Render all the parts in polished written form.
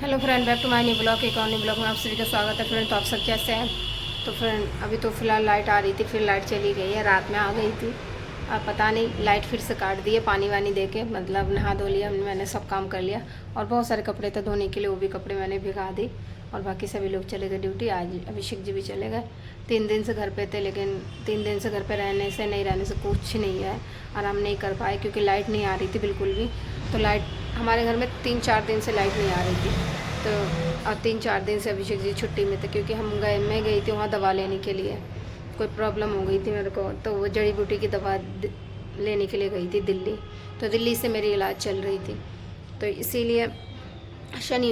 Hello friend, back to my new blog. एक और new blog में आप सभी का स्वागत है फ्रेंड। तो आप सब कैसे हैं? तो फ्रेंड अभी तो फ़िलहाल लाइट आ रही थी, फिर लाइट चली गई है। रात में आ गई थी, अब पता नहीं लाइट फिर से काट दी है। पानी वानी दे के मतलब नहा धो लिया मैंने, सब काम कर लिया। और बहुत सारे कपड़े थे धोने के लिए, वो भी कपड़े मैंने भिगा दी। और बाकी सभी लोग चले गए ड्यूटी। आज अभिषेक जी भी चले गए। 3 दिन से घर पे थे, लेकिन 3 दिन से घर पे रहने से नहीं रहने से कुछ नहीं है, आराम नहीं कर पाए क्योंकि लाइट नहीं आ रही थी बिल्कुल भी। तो लाइट हमारे घर में 3-4 दिन से लाइट नहीं आ रही थी। तो और 3-4 दिन से अभिषेक जी छुट्टी में थे क्योंकि मैं गई थी वहाँ दवा लेने के लिए। कोई प्रॉब्लम हो गई थी मेरे को, तो वो जड़ी बूटी की दवा लेने के लिए गई थी दिल्ली। तो दिल्ली से मेरी इलाज चल रही थी, तो इसीलिए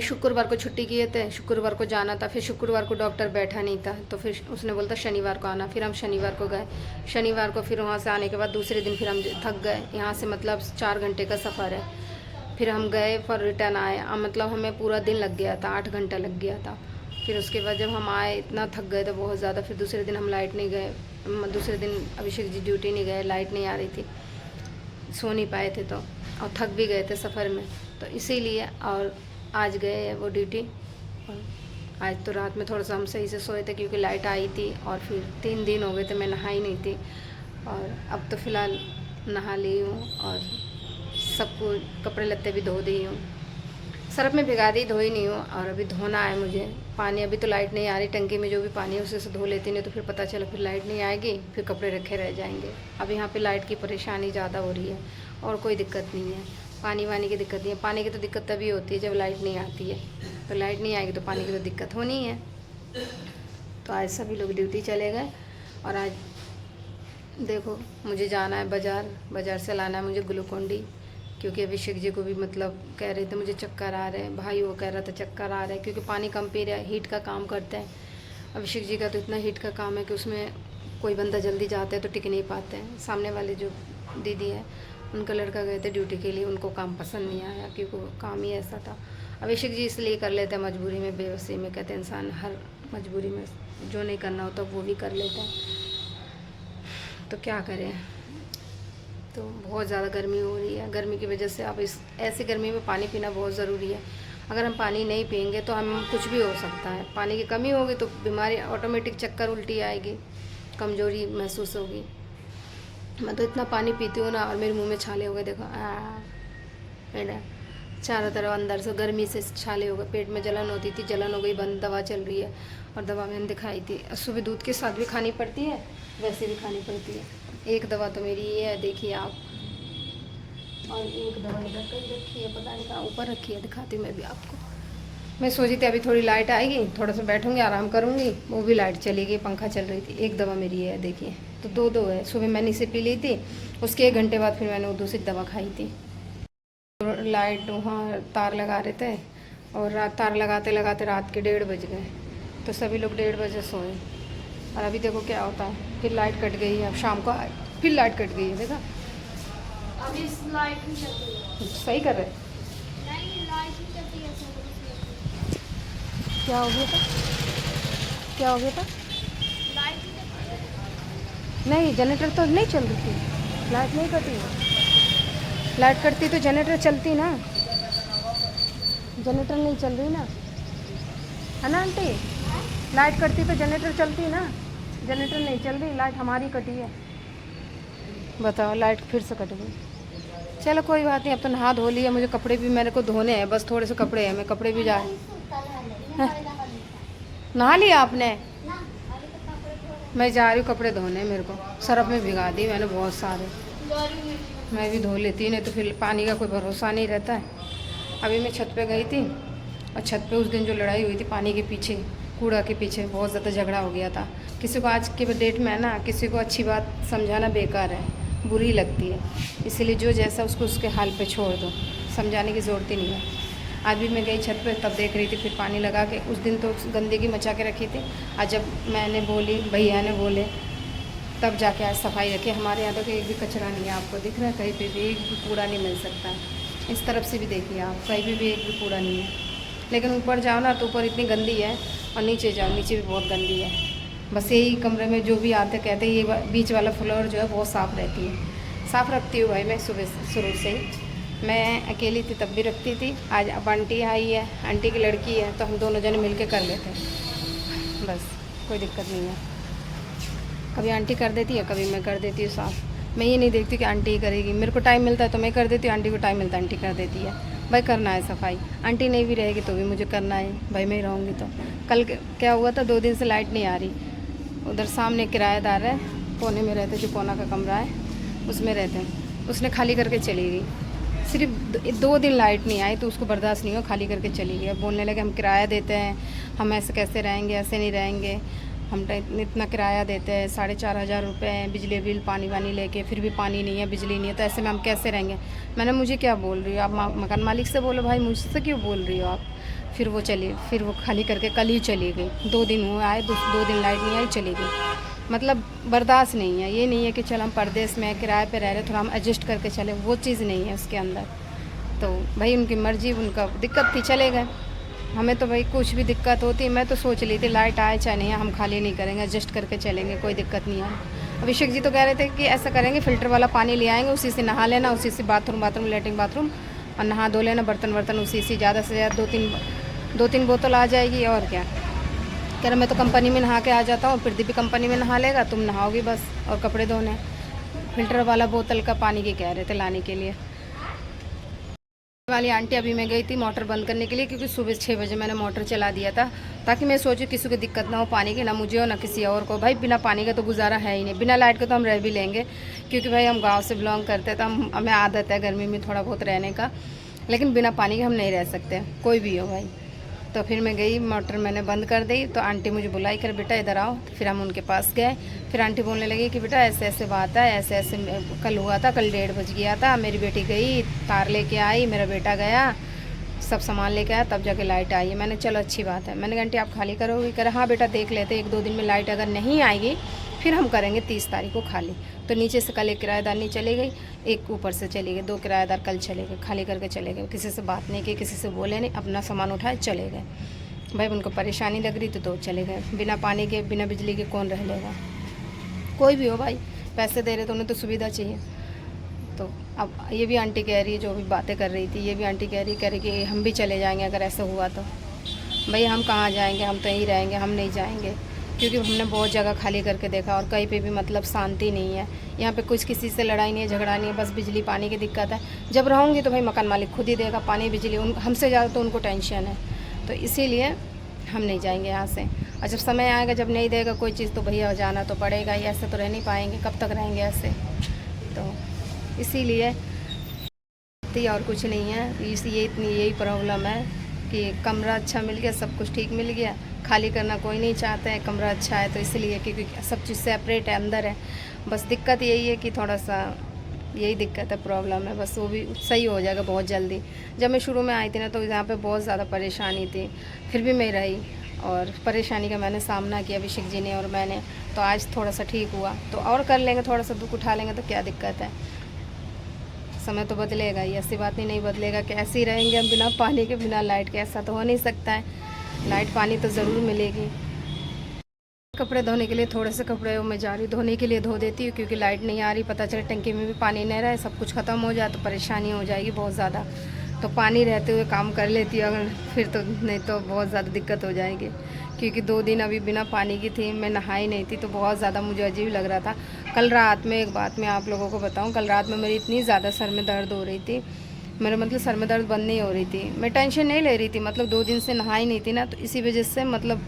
शुक्रवार को छुट्टी किए थे। शुक्रवार को जाना था, फिर शुक्रवार को डॉक्टर बैठा नहीं था, तो फिर उसने बोलता शनिवार को आना। फिर हम शनिवार को गए। शनिवार को फिर वहाँ से आने के बाद दूसरे दिन फिर हम थक गए। यहाँ से मतलब 4 घंटे का सफ़र है। फिर हम गए, फिर रिटर्न आए। मतलब हमें पूरा दिन लग गया था, 8 घंटा लग गया था। फिर उसके बाद जब हम आए इतना थक गए थे बहुत ज़्यादा। फिर दूसरे दिन हम लाइट नहीं गए, दूसरे दिन अभिषेक जी ड्यूटी नहीं गए, लाइट नहीं आ रही थी, सो नहीं पाए थे। तो और थक भी गए थे सफ़र में, तो इसीलिए। और आज गए हैं वो ड्यूटी। और आज तो रात में थोड़ा सा हम सही से सोए थे क्योंकि लाइट आई थी। और फिर 3 दिन हो गए थे मैं नहाई नहीं थी। और अब तो फ़िलहाल नहा ली हूँ और सबको कपड़े लत्ते भी धो दी हूँ। सर्फ में भिगा दी, धोई नहीं हूँ। और अभी धोना है मुझे पानी। अभी तो लाइट नहीं आ रही, टंकी में जो भी पानी है उसे से धो लेती, नहीं तो फिर पता चला फिर लाइट नहीं आएगी, फिर कपड़े रखे रह जाएंगे। अब यहाँ पे लाइट की परेशानी ज़्यादा हो रही है, और कोई दिक्कत नहीं है। पानी वानी की दिक्कत नहीं है। पानी की तो दिक्कत तभी होती है जब लाइट नहीं आती है। तो लाइट नहीं आएगी तो पानी की तो दिक्कत होनी है। तो आज सभी लोग ड्यूटी चले गए। और आज देखो मुझे जाना है बाज़ार से लाना है मुझे ग्लूकोन डी, क्योंकि अभिषेक जी को भी मतलब कह रहे थे मुझे चक्कर आ रहे हैं। भाई वो कह रहा था चक्कर आ रहे हैं क्योंकि पानी कम पी रहा है, हीट का काम करते हैं। अभिषेक जी का तो इतना हीट का काम है कि उसमें कोई बंदा जल्दी जाता है तो टिक नहीं पाते हैं। सामने वाले जो दीदी है उनका लड़का गए थे ड्यूटी के लिए, उनको काम पसंद नहीं आया क्योंकि वो काम ही ऐसा था। अभिषेक जी इसलिए कर लेते हैं मजबूरी में, बेबसी में। कहते हैं इंसान हर मजबूरी में जो नहीं करना होता वो भी कर लेता है, तो क्या करें। तो बहुत ज़्यादा गर्मी हो रही है। गर्मी की वजह से अब इस ऐसी गर्मी में पानी पीना बहुत ज़रूरी है। अगर हम पानी नहीं पियेंगे तो हम कुछ भी हो सकता है। पानी की कमी होगी तो बीमारी ऑटोमेटिक, चक्कर उल्टी आएगी, कमज़ोरी महसूस होगी। मैं तो इतना पानी पीती हूँ ना, और मेरे मुंह में छाले हो गए। देखो मेरा चारों तरफ अंदर से गर्मी से छाले हो गए। पेट में जलन होती थी, जलन हो गई बंद। दवा चल रही है और दवा मैंने दिखाई थी। सुबह दूध के साथ भी खानी पड़ती है, वैसे भी खानी पड़ती है। एक दवा तो मेरी ये है, देखिए आप। और एक दवा इधर कहीं रखी है, पता नहीं कहाँ ऊपर रखी है, दिखाती हूँ मैं भी आपको। मैं सोची थी अभी थोड़ी लाइट आएगी, थोड़ा सा बैठूंगी, आराम करूँगी, वो भी लाइट चली गई, पंखा चल रही थी। एक दवा मेरी है, देखिए। तो दो है। सुबह मैंने इसे पी ली थी, उसके 1 घंटे बाद फिर मैंने वो दूसरी दवा खाई थी। लाइट वहाँ तार लगा रहे थे, और तार लगाते लगाते रात के 1:30 बज गए। तो सभी लोग 1:30 बजे सोए। और अभी देखो क्या होता है, फिर लाइट कट गई है। अब शाम को फिर लाइट कट गई है, देखा। अभी लाइट नहीं चलती है। सही कर रहे। नहीं, लाइट नहीं चलती है ऐसे। क्या हो गया था, क्या हो गया था? लाइट नहीं चलती है। नहीं, जनरेटर तो नहीं चल रही थी, लाइट नहीं कटी है। लाइट कटती तो जनरेटर चलती ना, जनरेटर नहीं चल रही ना, है ना आंटी? लाइट कटती तो जनरेटर चलती ना, जनरेटर नहीं चल रही, लाइट हमारी कटी है। बताओ, लाइट फिर से कट गई। चलो कोई बात नहीं, अब तो नहा धो लिया। मुझे कपड़े भी मेरे को धोने हैं, बस थोड़े से कपड़े हैं, मैं कपड़े भी जा नहा लिया आपने? मैं जा रही हूँ कपड़े धोने, मेरे को सर्फ में भिगा दी मैंने बहुत सारे। मैं भी धो लेती, नहीं तो फिर पानी का कोई भरोसा नहीं रहता है। अभी मैं छत पे गई थी, और छत पे उस दिन जो लड़ाई हुई थी पानी के पीछे, कूड़ा के पीछे, बहुत ज़्यादा झगड़ा हो गया था। किसी को आज के डेट में है ना, किसी को अच्छी बात समझाना बेकार है, बुरी लगती है। इसीलिए जो जैसा उसको उसके हाल पे छोड़ दो, समझाने की ज़रूरत ही नहीं है। आज भी मैं गई छत पे, तब देख रही थी फिर पानी लगा के। उस दिन तो गंदगी मचा के रखी थी। आज जब मैंने बोली, भैया ने बोले, तब जाके आज सफाई रखी। हमारे यहाँ तो एक भी कचरा नहीं है, आपको दिख रहा है? कहीं पे भी एक भी कूड़ा नहीं मिल सकता है। इस तरफ से भी देखिए आप, कहीं भी एक भी कूड़ा नहीं है। लेकिन ऊपर जाओ ना तो ऊपर इतनी गंदी है, और नीचे जाओ नीचे भी बहुत गंदी है। बस यही कमरे में जो भी आते कहते हैं ये बीच वाला फ्लोर जो है बहुत साफ़ रहती है। साफ़ रखती हूँ भाई मैं सुबह शुरू से ही। मैं अकेली थी तब भी रखती थी। आज अब आंटी आई है, आंटी की लड़की है, तो हम दोनों जने मिल के कर लेते हैं, बस कोई दिक्कत नहीं है। कभी आंटी कर देती है, कभी मैं कर देती हूँ साफ़। मैं ये नहीं देखती कि आंटी ही करेगी, मेरे को टाइम मिलता है तो मैं कर देती हूँ, आंटी को टाइम मिलता है आंटी कर देती है। भाई करना है सफाई, आंटी नहीं भी रहेगी तो भी मुझे करना है भाई, मैं ही रहूँगी तो। कल क्या हुआ था, 2 दिन से लाइट नहीं आ रही। उधर सामने किराएदार है, कोने में रहते, जो कोना का कमरा है उसमें रहते हैं, उसने खाली करके चली गई। सिर्फ 2 दिन लाइट नहीं आई तो उसको बर्दाश्त नहीं हो, खाली करके चली गई। अब बोलने लगे हम किराया देते हैं, हम ऐसे कैसे रहेंगे, ऐसे नहीं रहेंगे, हम इतना किराया देते हैं, 4,500 रुपये बिजली बिल, पानी वानी लेके, फिर भी पानी नहीं है, बिजली नहीं है, तो ऐसे में हम कैसे रहेंगे। मैंने, मुझे क्या बोल रही हो आप, मकान मालिक से बोलो भाई, मुझसे क्यों बोल रही हो आप। फिर वो चली, फिर वो खाली करके कल ही चली गई। 2 दिन हुए आए, 2 दिन लाइट नहीं आई, चली गई। मतलब बर्दाश्त नहीं है। ये नहीं है कि चल हम परदेश में किराए पे रह रहे, थोड़ा हम एडजस्ट करके चले, वो चीज़ नहीं है उसके अंदर। तो भाई उनकी मर्ज़ी, उनका दिक्कत थी, चले गए। हमें तो भाई कुछ भी दिक्कत होती, मैं तो सोच ली थी लाइट आए चाहे नहीं, हम खाली नहीं करेंगे, एडजस्ट करके चलेंगे, कोई दिक्कत नहीं है। अभिषेक जी तो कह रहे थे कि ऐसा करेंगे, फ़िल्टर वाला पानी ले आएंगे, उसी से नहा लेना, उसी से बाथरूम लेटरिन बाथरूम और नहा धो लेना, बर्तन उसी से ज़्यादा से ज़्यादा 2-3 बोतल आ जाएगी। और क्या कह रहा, मैं तो कंपनी में नहा के आ जाता हूँ, प्रदीप भी कंपनी में नहा लेगा, तुम नहाओगी बस, और कपड़े धोने। फ़िल्टर वाला बोतल का पानी की कह रहे थे लाने के लिए। वाली आंटी, अभी मैं गई थी मोटर बंद करने के लिए, क्योंकि सुबह 6 बजे मैंने मोटर चला दिया था, ताकि मैं सोचूं किसी को दिक्कत ना हो पानी की, ना मुझे हो ना किसी और को। भाई बिना पानी का तो गुजारा है ही नहीं, बिना लाइट के तो हम रह भी लेंगे, क्योंकि भाई हम गांव से बिलोंग करते हैं, तो हमें आदत है गर्मी में थोड़ा बहुत रहने का, लेकिन बिना पानी के हम नहीं रह सकते, कोई भी हो भाई। तो फिर मैं गई, मोटर मैंने बंद कर दी, तो आंटी मुझे बुलाई कर, बेटा इधर आओ। फिर हम उनके पास गए, फिर आंटी बोलने लगी कि बेटा ऐसे ऐसे बात है, ऐसे ऐसे कल हुआ था, कल 1:30 बज गया था, मेरी बेटी गई तार लेके आई, मेरा बेटा गया सब सामान लेके आया, तब जाके लाइट आई है। मैंने चलो अच्छी बात है। मैंने कहा आंटी आप खाली करोगी? कह रहा हाँ बेटा देख लेते, 1-2 दिन में लाइट अगर नहीं आएगी फिर हम करेंगे 30 तारीख को खाली। तो नीचे से कल एक किराएदार नहीं चली गई, एक ऊपर से चली गई, 2 किराएदार कल चले गए, खाली करके चले गए, किसी से बात नहीं की, किसी से बोले नहीं, अपना सामान उठाए चले गए। भाई उनको परेशानी लग रही थी तो चले गए। बिना पानी के बिना बिजली के कौन रह लेगा, कोई भी हो भाई, पैसे दे रहे तो उन्हें तो सुविधा चाहिए। तो अब ये भी आंटी कह रही है, जो भी बातें कर रही थी, ये भी आंटी कह रही कि हम भी चले जाएंगे अगर ऐसा हुआ तो। भाई हम कहाँ जाएंगे, हम तो यहीं रहेंगे, हम नहीं जाएंगे, क्योंकि हमने बहुत जगह खाली करके देखा और कहीं पे भी मतलब शांति नहीं है। यहाँ पे कुछ किसी से लड़ाई नहीं है, झगड़ा नहीं है, बस बिजली पानी की दिक्कत है। जब रहूँगी तो भाई मकान मालिक खुद ही देगा पानी बिजली, हमसे ज़्यादा तो उनको टेंशन है, तो इसीलिए हम नहीं जाएंगे यहाँ से। और जब समय आएगा, जब नहीं देगा कोई चीज़, तो भैया जाना तो पड़ेगा ही, ऐसे तो रह नहीं पाएंगे, कब तक रहेंगे ऐसे। तो इसीलिए और कुछ नहीं है, ये इतनी यही प्रॉब्लम है कि कमरा अच्छा मिल गया, सब कुछ ठीक मिल गया, खाली करना कोई नहीं चाहता है, कमरा अच्छा है तो इसलिए, क्योंकि सब चीज़ सेपरेट है, अंदर है। बस दिक्कत यही है कि थोड़ा सा यही दिक्कत है, प्रॉब्लम है, बस वो भी सही हो जाएगा बहुत जल्दी। जब मैं शुरू में आई थी ना, तो यहाँ पे बहुत ज़्यादा परेशानी थी, फिर भी मैं रही और परेशानी का मैंने सामना किया, अभिषेक जी ने और मैंने, तो आज थोड़ा सा ठीक हुआ। तो और कर लेंगे, थोड़ा सा दुख उठा लेंगे, तो क्या दिक्कत है। समय तो बदलेगा ही, ऐसी बात नहीं बदलेगा कि ऐसे ही रहेंगे हम बिना पानी के, बिना लाइट के, ऐसा तो हो नहीं सकता है। लाइट पानी तो ज़रूर मिलेगी। कपड़े धोने के लिए थोड़े से कपड़े मैं जा रही धोने के लिए धो देती हूँ, क्योंकि लाइट नहीं आ रही, पता चले टंकी में भी पानी नहीं रहा है, सब कुछ ख़त्म हो जाए तो परेशानी हो जाएगी बहुत ज़्यादा। तो पानी रहते हुए काम कर लेती हूँ, अगर फिर तो नहीं तो बहुत ज़्यादा दिक्कत हो जाएगी, क्योंकि 2 दिन अभी बिना पानी की थी, मैं नहाई नहीं थी, तो बहुत ज़्यादा मुझे अजीब लग रहा था। कल रात में एक बात मैं आप लोगों को बताऊँ, कल रात में मेरी इतनी ज़्यादा सर में दर्द हो रही थी, मेरा मतलब सर में दर्द बंद नहीं हो रही थी, मैं टेंशन नहीं ले रही थी, मतलब 2 दिन से नहाई नहीं थी ना, तो इसी वजह से मतलब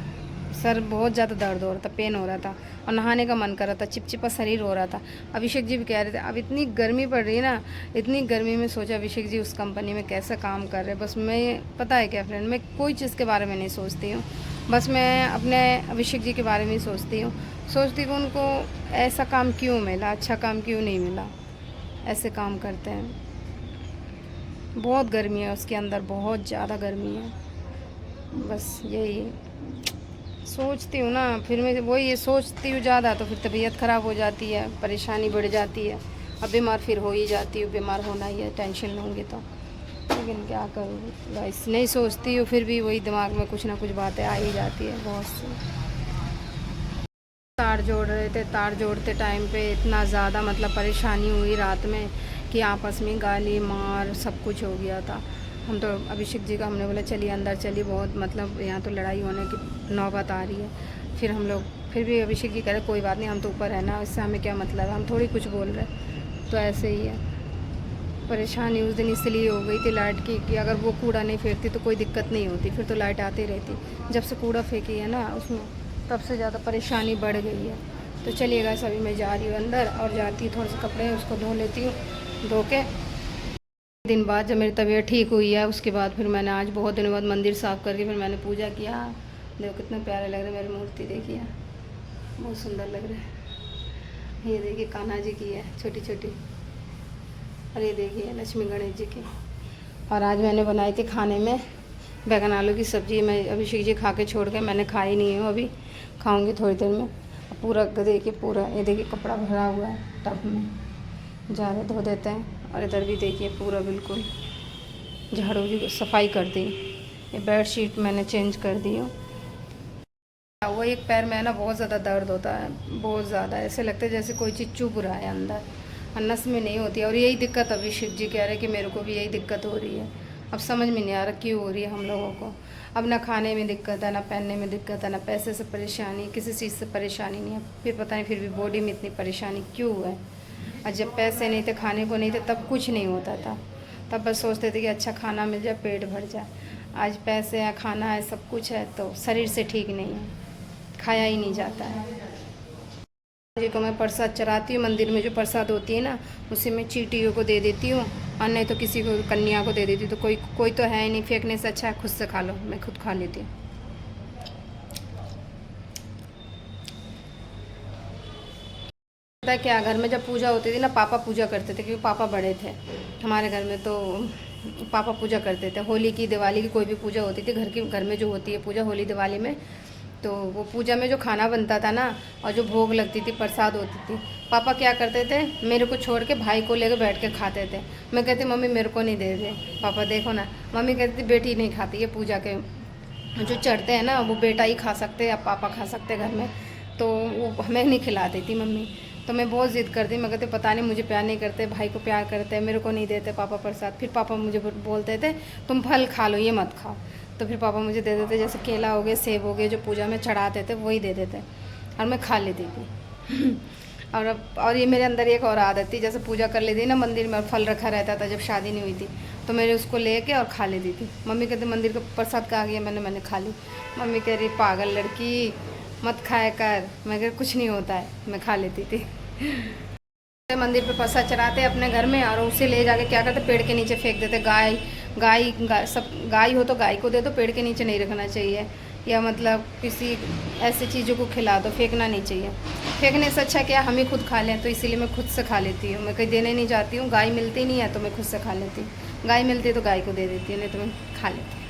सर बहुत ज़्यादा दर्द हो रहा था, पेन हो रहा था और नहाने का मन कर रहा था, चिपचिपा शरीर हो रहा था। अभिषेक जी भी कह रहे थे अब इतनी गर्मी पड़ रही है ना, इतनी गर्मी में सोचा अभिषेक जी उस कंपनी में कैसे काम कर रहे हैं। बस मैं, पता है क्या फ्रेंड, मैं कोई चीज़ के बारे में नहीं सोचती हूँ, बस मैं अपने अभिषेक जी के बारे में ही सोचती हूँ कि उनको ऐसा काम क्यों मिला, अच्छा काम क्यों नहीं मिला, ऐसे काम करते हैं। बहुत गर्मी है उसके अंदर, बहुत ज़्यादा गर्मी है, बस यही सोचती हूँ ना, फिर मैं वही ये सोचती हूँ ज़्यादा, तो फिर तबीयत ख़राब हो जाती है, परेशानी बढ़ जाती है, अब बीमार फिर हो ही जाती हूँ, बीमार होना ही है, टेंशन लूँगी तो। लेकिन क्या करूँ गाइस, नहीं सोचती हूँ फिर भी वही दिमाग में कुछ ना कुछ बातें आ ही जाती है बहुत सी। तार जोड़ रहे थे, तार जोड़ते टाइम पे इतना ज़्यादा मतलब परेशानी हुई रात में कि आपस में गाली मार सब कुछ हो गया था। हम तो अभिषेक जी का हमने बोला चलिए अंदर चलिए, बहुत मतलब यहाँ तो लड़ाई होने की नौबत आ रही है। फिर हम लोग फिर भी अभिषेक जी कह रहे कोई बात नहीं, हम तो ऊपर है ना, इससे हमें क्या मतलब है, हम थोड़ी कुछ बोल रहे। तो ऐसे ही है, परेशानी उस दिन इसलिए हो गई थी लाइट की कि अगर वो कूड़ा नहीं फेंकती तो कोई दिक्कत नहीं होती, फिर तो लाइट आती रहती। जब से कूड़ा फेंकी है ना उसमें, तब से ज़्यादा परेशानी बढ़ गई है। तो चलिएगा, अभी मैं जा रही हूँ अंदर और जाती हूँ थोड़े से कपड़े उसको धो लेती हूँ। धो के दिन बाद जब मेरी तबीयत ठीक हुई है उसके बाद फिर मैंने आज बहुत दिनों बाद मंदिर साफ़ करके फिर मैंने पूजा किया। देखो कितने प्यारे लग रहे मेरी मूर्ति, देखिए बहुत सुंदर लग रहा है। ये देखिए कान्हा जी की है छोटी छोटी, और ये देखिए लक्ष्मी गणेश जी की। और आज मैंने बनाई थी खाने में बैगन आलू की सब्ज़ी। मैं अभिषेक जी खा के छोड़ के, मैंने खाई नहीं हूँ, अभी खाऊंगी थोड़ी देर में। पूरा देखिए, पूरा ये देखिए कपड़ा भरा हुआ है टब में, जा रहे धो देते हैं। और इधर भी देखिए पूरा बिल्कुल झाड़ू जी सफाई कर दी। ये बेडशीट मैंने चेंज कर दी हूँ। वो एक पैर में ना बहुत ज़्यादा दर्द होता है, बहुत ज़्यादा, ऐसे लगता है जैसे कोई चीज़ चुभ रहा है अंदर, नस में नहीं होती है। और यही दिक्कत अभिषेक जी कह रहे कि मेरे को भी यही दिक्कत हो रही है। अब समझ में नहीं आ रहा क्यों हो रही है हम लोगों को। अब ना खाने में दिक्कत है, ना पहनने में दिक्कत है, ना पैसे से परेशानी, किसी चीज़ से परेशानी नहीं है। फिर पता नहीं फिर भी बॉडी में इतनी परेशानी क्यों है। और जब पैसे नहीं थे, खाने को नहीं थे, तब कुछ नहीं होता था। तब बस सोचते थे कि अच्छा खाना मिल जाए, पेट भर जाए। आज पैसे हैं, खाना है, सब कुछ है, तो शरीर से ठीक नहीं है, खाया ही नहीं जाता है। जी को मैं प्रसाद चढ़ाती हूँ, मंदिर में जो प्रसाद होती है ना, उसे मैं चींटियों को दे देती हूँ, और नहीं तो किसी को कन्या को दे देती हूँ। तो कोई तो है ही नहीं, फेंकने से अच्छा है खुद से खा लो। मैं खुद खा लेती हूँ। पता है क्या, घर में जब पूजा होती थी ना, पापा पूजा करते थे, क्योंकि पापा बड़े थे हमारे घर में, तो पापा पूजा करते थे। होली की, दिवाली की, कोई भी पूजा होती थी घर में जो होती है पूजा, होली दिवाली में, तो वो पूजा में जो खाना बनता था ना, और जो भोग लगती थी, प्रसाद होती थी, पापा क्या करते थे, मेरे को छोड़ के भाई को लेकर बैठ के खाते थे। मैं कहती मम्मी मेरे को नहीं दे दे। पापा देखो ना, मम्मी कहती बेटी नहीं खाती, ये पूजा के जो चढ़ते हैं ना वो बेटा ही खा सकते या पापा खा सकते घर में, तो वो हमें नहीं खिलाती थी मम्मी। तो मैं बहुत ज़िद करती, मैं कहते पता नहीं मुझे प्यार नहीं करते, भाई को प्यार करते हैं, मेरे को नहीं देते पापा प्रसाद। फिर पापा मुझे बोलते थे तुम फल खा लो, ये मत खाओ। तो फिर पापा मुझे दे देते, जैसे केला हो गए, सेब हो गए, जो पूजा में चढ़ाते थे वही दे देते, और मैं खा लेती थी। और ये मेरे अंदर एक और आदत थी, जैसे पूजा कर लेती ना मंदिर में, और फल रखा रहता था जब शादी नहीं हुई थी, तो मैंने उसको लेके और खा लेती थी। मम्मी कहते मंदिर का प्रसाद कहाँ गया, मैंने खा ली। मम्मी कह रही पागल लड़की मत खाया कर। मैं कह कुछ नहीं होता है, मैं खा लेती थी। मंदिर पे प्रसाद चढ़ाते अपने घर में, और उसे ले जाके क्या करते, पेड़ के नीचे फेंक देते। गाय सब गाय हो तो गाय को दे दो, पेड़ के नीचे नहीं रखना चाहिए, या मतलब किसी ऐसी चीज़ों को खिला दो, फेंकना नहीं चाहिए। फेंकने से अच्छा क्या हम ही खुद खा लें, तो इसीलिए मैं खुद से खा लेती हूँ। मैं कहीं देने नहीं जाती हूँ, गाय मिलती नहीं है तो मैं खुद से खा लेती हूँ। गाय मिलती है तो गाय को दे देती हूँ, नहीं तो मैं खा लेती हूँ।